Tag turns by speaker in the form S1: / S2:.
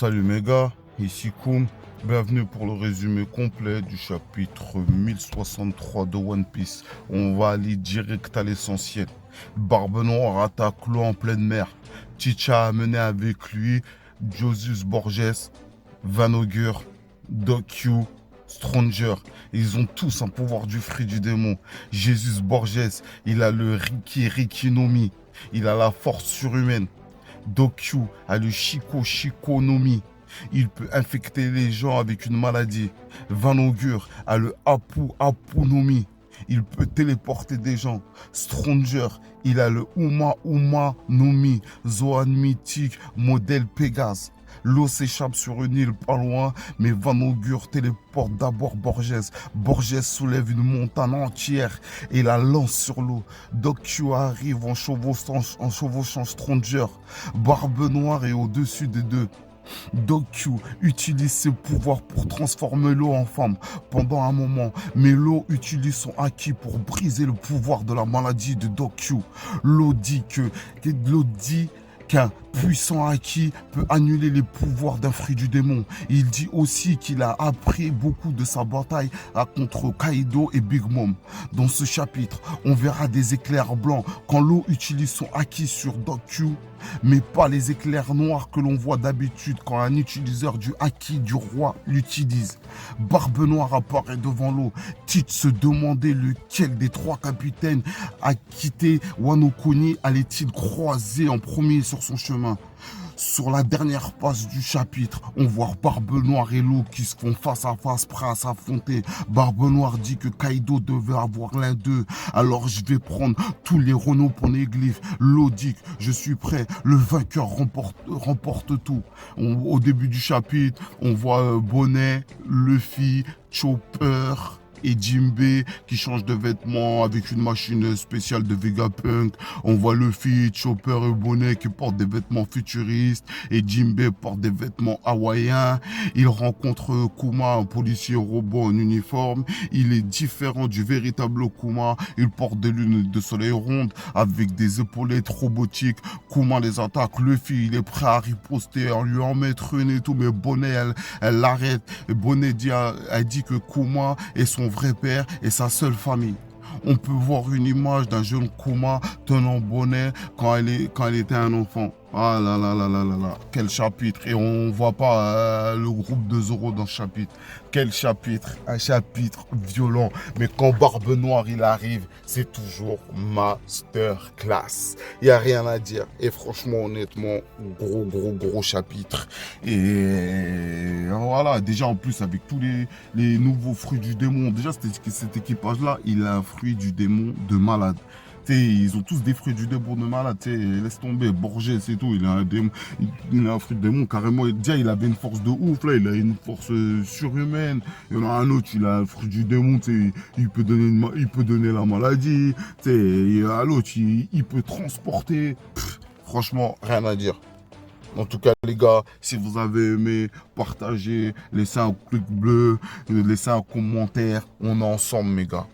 S1: Salut mes gars, ici Koum. Bienvenue pour le résumé complet du chapitre 1063 de One Piece. On va aller direct à l'essentiel. Barbe Noire attaque l'eau en pleine mer. Chicha a mené avec lui Josius Borges, Van Augur, Doc Q, Stranger. Ils ont tous un pouvoir du fruit du démon. Jesus Borges, il a le Riki no Mi. Il a la force surhumaine. Doku a le Shiko no Mi. Il peut infecter les gens avec une maladie. Van Augur a le Apu no Mi. Il peut téléporter des gens. Stranger, il a le Uma no Mi. Zoan mythique, modèle Pégase. L'eau s'échappe sur une île pas loin, mais Van Augur téléporte d'abord Borges. Borges soulève une montagne entière et la lance sur l'eau. Doku arrive en chevauchant Stranger. Barbe Noire est au-dessus des deux. Doku utilise ses pouvoirs pour transformer l'eau en femme pendant un moment, mais l'eau utilise son haki pour briser le pouvoir de la maladie de Doku. L'eau dit qu'un puissant haki peut annuler les pouvoirs d'un fruit du démon. Il dit aussi qu'il a appris beaucoup de sa bataille contre Kaido et Big Mom. Dans ce chapitre, on verra des éclairs blancs quand l'eau utilise son haki sur Doku, mais pas les éclairs noirs que l'on voit d'habitude quand un utilisateur du haki du roi l'utilise. Barbe Noire apparaît devant l'eau. Tite se demandait lequel des trois capitaines a quitté Wano Kuni allait-il croiser en premier sur son chemin. Sur la dernière page du chapitre, on voit Barbe Noire et l'eau qui se font face à face, prêts à s'affronter. Barbe Noire dit que Kaido devait avoir l'un d'eux. Alors je vais prendre tous les Renault poneglyphes. L'eau dit que je suis prêt. Le vainqueur remporte tout. Au début du chapitre, on voit Bonnet, Luffy, Chopper et Jinbei qui changent de vêtements avec une machine spéciale de Vegapunk. On voit Luffy, Chopper et Bonnet qui portent des vêtements futuristes et Jinbei porte des vêtements hawaïens. Il rencontre Kuma, un policier robot en uniforme. Il est différent du véritable Kuma. Il porte des lunettes de soleil rondes avec des épaulettes robotiques. Kuma les attaque. Luffy, il est prêt à riposter, à lui en mettre une et tout, mais Bonnet, elle l'arrête. Et Bonnet a dit que Kuma est son vrai père et sa seule famille. On peut voir une image d'un jeune Kuma tenant Bonnet quand elle était un enfant. Ah là là là là là là, quel chapitre. Et on voit pas le groupe de Zoro dans ce chapitre. Quel chapitre, un chapitre violent. Mais quand Barbe Noire il arrive, c'est toujours masterclass. Il n'y a rien à dire. Et franchement, honnêtement, gros chapitre. Et voilà, déjà en plus avec tous les nouveaux fruits du démon. Déjà cet équipage-là, il a un fruit du démon de malade. T'sais, ils ont tous des fruits du démon de malade, laisse tomber, Borges et tout, il a un démon, il a un fruit de démon carrément, déjà il avait une force de ouf là, il a une force surhumaine, il y en a un autre, il a un fruit du démon, il peut donner la maladie, à l'autre, il peut transporter, franchement, rien à dire. En tout cas, les gars, si vous avez aimé, partagez, laissez un clic bleu, laissez un commentaire, on est ensemble, mes gars.